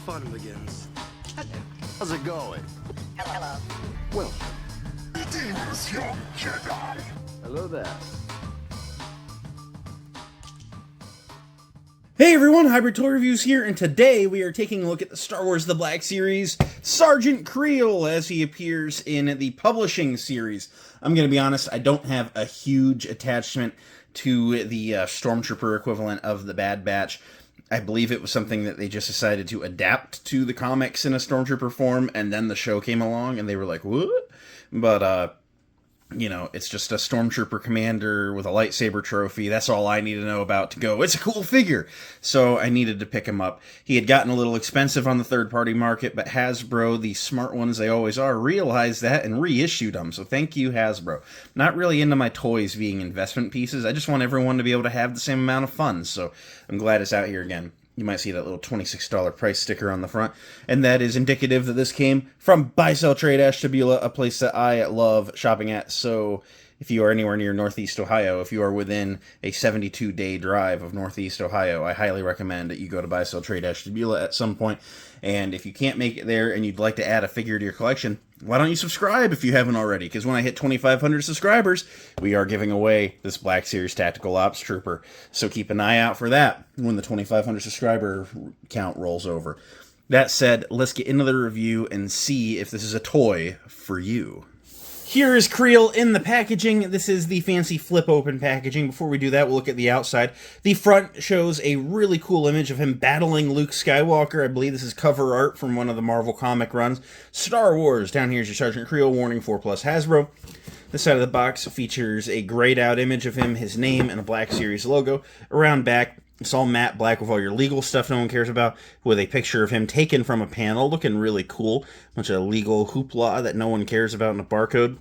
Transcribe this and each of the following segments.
fun begins. How's it going? Hello. Well, Greetings, young Jedi. hello there. Hey everyone, Hybrid Toy Reviews here, and today we are taking a look at the Star Wars The Black Series, Sergeant Kreel, as he appears in the publishing series. I'm going to be honest, I don't have a huge attachment to the Stormtrooper equivalent of the Bad Batch. I believe it was something that they just decided to adapt to the comics in a Stormtrooper form, and then the show came along, and they were like, what? But, you know, it's just a Stormtrooper commander with a lightsaber trophy. That's all I need to know about to go, it's a cool figure! So I needed to pick him up. He had gotten a little expensive on the third-party market, but Hasbro, the smart ones they always are, realized that and reissued them. So thank you, Hasbro. Not really into my toys being investment pieces. I just want everyone to be able to have the same amount of fun. So I'm glad it's out here again. You might see that little $26 price sticker on the front, and that is indicative that this came from Buy Sell Trade Ashtabula, a place that I love shopping at. So if you are anywhere near Northeast Ohio, if you are within a 72-day drive of Northeast Ohio, I highly recommend that you go to Buy Sell Trade Ashtabula at some point. And if you can't make it there and you'd like to add a figure to your collection, why don't you subscribe if you haven't already? Because when I hit 2,500 subscribers, we are giving away this Black Series Tactical Ops Trooper. So keep an eye out for that when the 2,500 subscriber count rolls over. That said, let's get into the review and see if this is a toy for you. Here is Kreel in the packaging. This is the fancy flip-open packaging. Before we do that, we'll look at the outside. The front shows a really cool image of him battling Luke Skywalker. I believe this is cover art from one of the Marvel comic runs. Star Wars. Down here is your Sergeant Kreel, warning 4+ Hasbro. This side of the box features a grayed out image of him, his name, and a Black Series logo. Around back, it's all matte black with all your legal stuff no one cares about, with a picture of him taken from a panel, looking really cool. Bunch of legal hoopla that no one cares about in a barcode.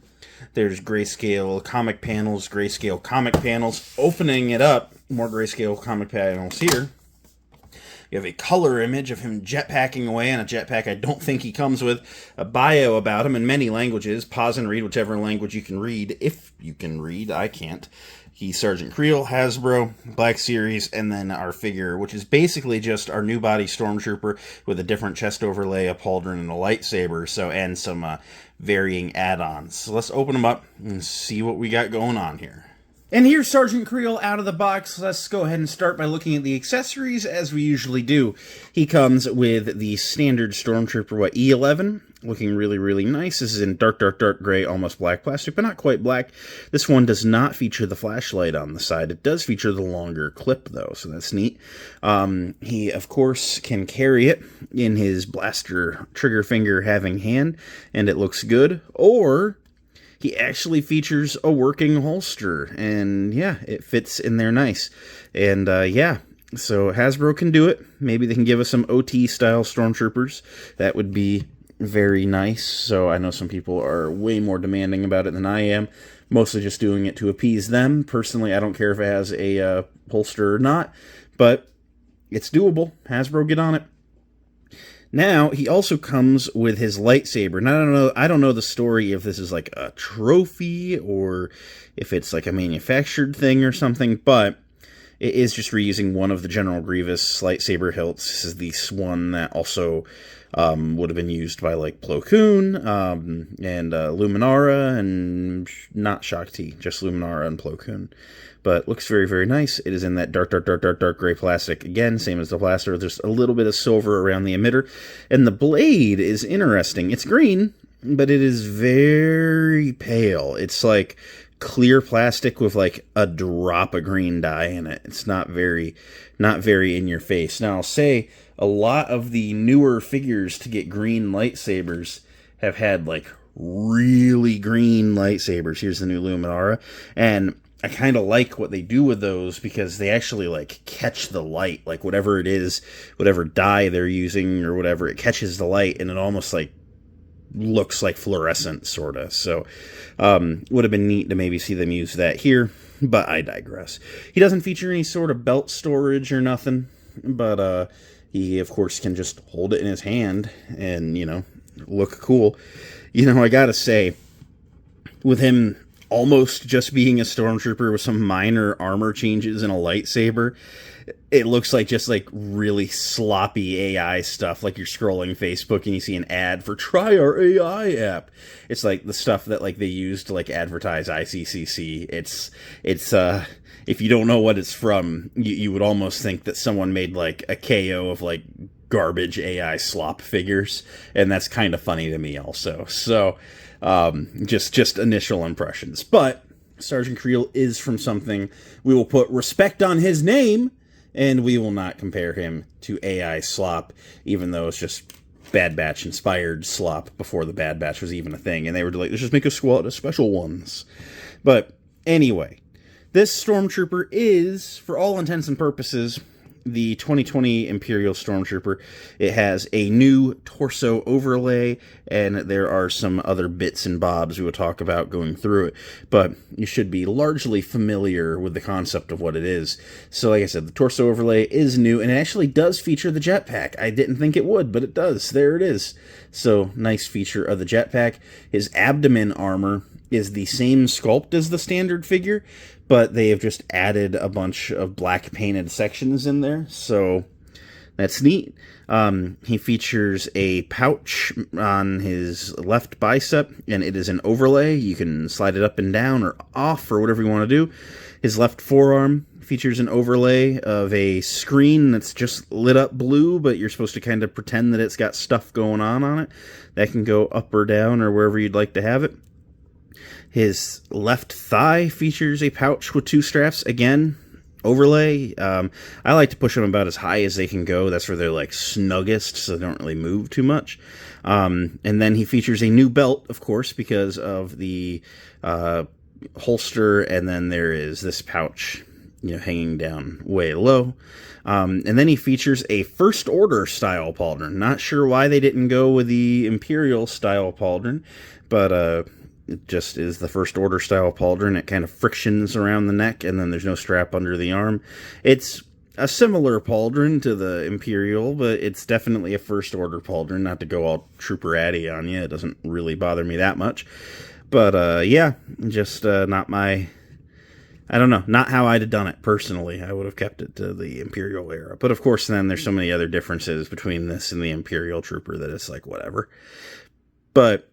There's grayscale comic panels, grayscale comic panels. Opening it up, more grayscale comic panels here. You have a color image of him jetpacking away on a jetpack I don't think he comes with. A bio about him in many languages. Pause and read whichever language you can read. If you can read, I can't. He's Sergeant Kreel, Hasbro, Black Series, and then our figure, which is basically just our new body Stormtrooper with a different chest overlay, a pauldron, and a lightsaber, and some varying add-ons. So let's open them up and see what we got going on here. And here's Sergeant Kreel out of the box. Let's go ahead and start by looking at the accessories, as we usually do. He comes with the standard Stormtrooper, E11, looking really, really nice. This is in dark gray, almost black plastic, but not quite black. This one does not feature the flashlight on the side. It does feature the longer clip, though, so that's neat. He, of course, can carry it in his blaster trigger finger having hand, and it looks good. Or he actually features a working holster, and yeah, it fits in there nice. And yeah, so Hasbro can do it. Maybe they can give us some OT-style Stormtroopers. That would be very nice. So I know some people are way more demanding about it than I am, mostly just doing it to appease them. Personally, I don't care if it has a holster or not, but it's doable. Hasbro, get on it. Now, he also comes with his lightsaber. Now, I don't know the story if this is like a trophy or if it's like a manufactured thing or something, but it is just reusing one of the General Grievous lightsaber hilts. This is the one that also would have been used by like Plo Koon and Luminara, and not Shakti, just Luminara and Plo Koon. But looks very, very nice. It is in that dark gray plastic. Again, same as the blaster. There's a little bit of silver around the emitter. And the blade is interesting. It's green, but it is very pale. It's like clear plastic with like a drop of green dye in it. It's not very in your face. Now, I'll say a lot of the newer figures to get green lightsabers have had like really green lightsabers. Here's the new Luminara. And I kind of like what they do with those because they actually like catch the light, like whatever it is, whatever dye they're using or whatever, it catches the light and it almost like looks like fluorescent, sort of. So would have been neat to maybe see them use that here, but I digress. He doesn't feature any sort of belt storage or nothing, but he of course can just hold it in his hand and, you know, look cool. You know, I gotta say, with him almost just being a stormtrooper with some minor armor changes and a lightsaber. It looks like just like really sloppy AI stuff, like you're scrolling Facebook and you see an ad for try our AI app. It's like the stuff that like they use to like advertise ICCC. It's if you don't know what it's from, you would almost think that someone made like a KO of like garbage AI slop figures, and that's kind of funny to me also. So just initial impressions. But Sergeant Kreel is from something. We will put respect on his name, and we will not compare him to AI slop, even though it's just Bad Batch inspired slop before the Bad Batch was even a thing. And they were like, let's just make a squad of special ones. But anyway, this Stormtrooper is, for all intents and purposes, the 2020 Imperial Stormtrooper. It has a new torso overlay, and there are some other bits and bobs we will talk about going through it, but you should be largely familiar with the concept of what it is. So like I said, the torso overlay is new, and it actually does feature the jetpack. I didn't think it would, but it does. There it is. So nice feature of the jetpack. His abdomen armor is the same sculpt as the standard figure, but they have just added a bunch of black painted sections in there, so that's neat. He features a pouch on his left bicep, and it is an overlay. You can slide it up and down or off or whatever you want to do. His left forearm features an overlay of a screen that's just lit up blue, but you're supposed to kind of pretend that it's got stuff going on it. That can go up or down or wherever you'd like to have it. His left thigh features a pouch with two straps. Again, overlay. I like to push them about as high as they can go. That's where they're like snuggest, so they don't really move too much. And then he features a new belt, of course, because of the holster. And then there is this pouch, hanging down way low. And then he features a First Order style pauldron. Not sure why they didn't go with the Imperial style pauldron, but it just is the First Order style pauldron. It kind of frictions around the neck, and then there's no strap under the arm. It's a similar pauldron to the Imperial, but it's definitely a First Order pauldron. Not to go all trooper-addy on you. It doesn't really bother me that much. But, yeah, just not my... I don't know, not how I'd have done it personally. I would have kept it to the Imperial era. But, of course, then there's so many other differences between this and the Imperial Trooper that it's like, whatever. But...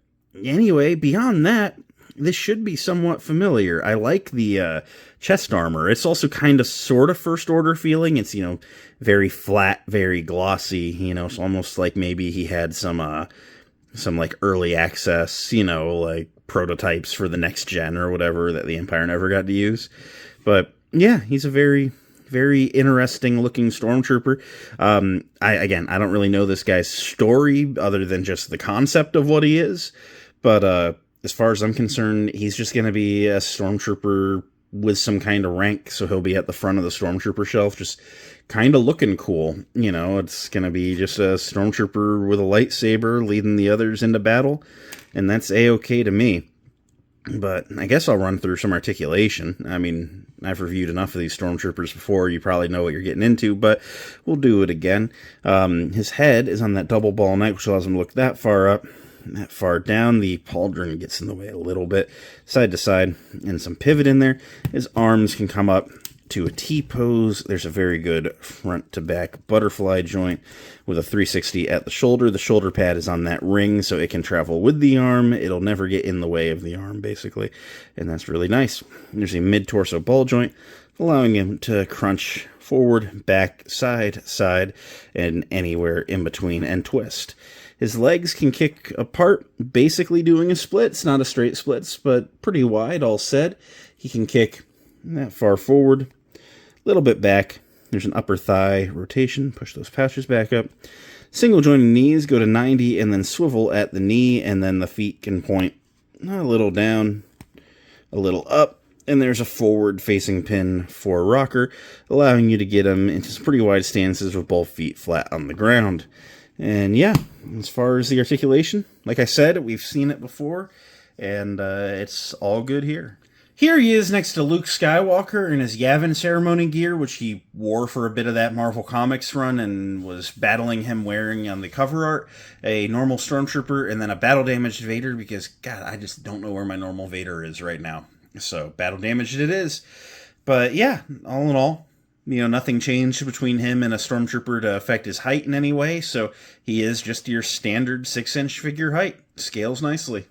anyway, beyond that, this should be somewhat familiar. I like the chest armor. It's also kind of sort of First Order feeling. It's, very flat, very glossy, it's almost like maybe he had some like early access, like prototypes for the next gen or whatever that the Empire never got to use. But yeah, he's a very, very interesting looking stormtrooper. I don't really know this guy's story other than just the concept of what he is. But as far as I'm concerned, he's just going to be a stormtrooper with some kind of rank, so he'll be at the front of the stormtrooper shelf, just kind of looking cool. It's going to be just a stormtrooper with a lightsaber leading the others into battle, and that's A-okay to me. But I guess I'll run through some articulation. I mean, I've reviewed enough of these stormtroopers before, you probably know what you're getting into, but we'll do it again. His head is on that double ball neck, which allows him to look that far up. That far down. The pauldron gets in the way a little bit, side to side, and some pivot in there. His arms can come up to a T-pose. There's a very good front to back butterfly joint with a 360 at the shoulder. The shoulder pad is on that ring, so it can travel with the arm. It'll never get in the way of the arm, basically, and that's really nice. There's a mid-torso ball joint, allowing him to crunch forward, back, side, side, and anywhere in between, and twist. His legs can kick apart, basically doing a split. It's not a straight split, but pretty wide, all said. He can kick that far forward, a little bit back. There's an upper thigh rotation. Push those pouches back up. Single jointed knees go to 90 and then swivel at the knee, and then the feet can point a little down, a little up. And there's a forward-facing pin for rocker, allowing you to get him into some pretty wide stances with both feet flat on the ground. And yeah, as far as the articulation, like I said, we've seen it before, and it's all good here. Here he is next to Luke Skywalker in his Yavin ceremony gear, which he wore for a bit of that Marvel Comics run and was battling him wearing on the cover art. A normal Stormtrooper and then a battle-damaged Vader, because, God, I just don't know where my normal Vader is right now. So battle damaged it is. But yeah, all in all, nothing changed between him and a Stormtrooper to affect his height in any way, so he is just your standard 6-inch figure height. Scales nicely.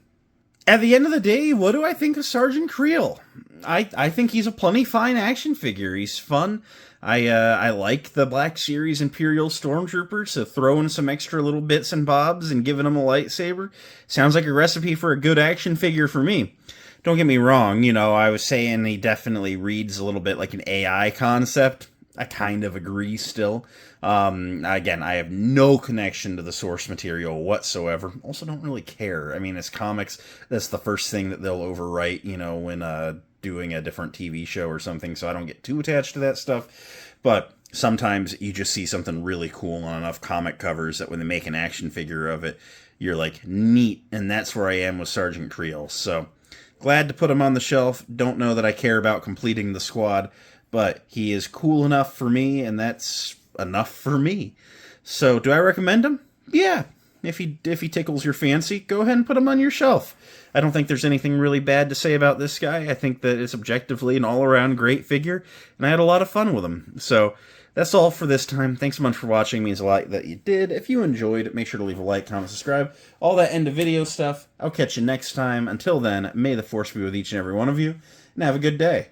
At the end of the day, what do I think of Sergeant Kreel? I think he's a plenty fine action figure. He's fun. I like the Black Series Imperial Stormtrooper, so throwing some extra little bits and bobs and giving him a lightsaber sounds like a recipe for a good action figure for me. Don't get me wrong, I was saying he definitely reads a little bit like an AI concept. I kind of agree still. Again, I have no connection to the source material whatsoever. Also don't really care. I mean, as comics, that's the first thing that they'll overwrite, when doing a different TV show or something, so I don't get too attached to that stuff. But sometimes you just see something really cool on enough comic covers that when they make an action figure of it, you're like, neat, and that's where I am with Sergeant Kreel. So, glad to put him on the shelf. Don't know that I care about completing the squad, but he is cool enough for me, and that's enough for me. So, do I recommend him? Yeah. If he tickles your fancy, go ahead and put him on your shelf. I don't think there's anything really bad to say about this guy. I think that it's objectively an all-around great figure, and I had a lot of fun with him. So, that's all for this time. Thanks so much for watching. It means a lot that you did. If you enjoyed, make sure to leave a like, comment, subscribe. All that end of video stuff. I'll catch you next time. Until then, may the Force be with each and every one of you, and have a good day.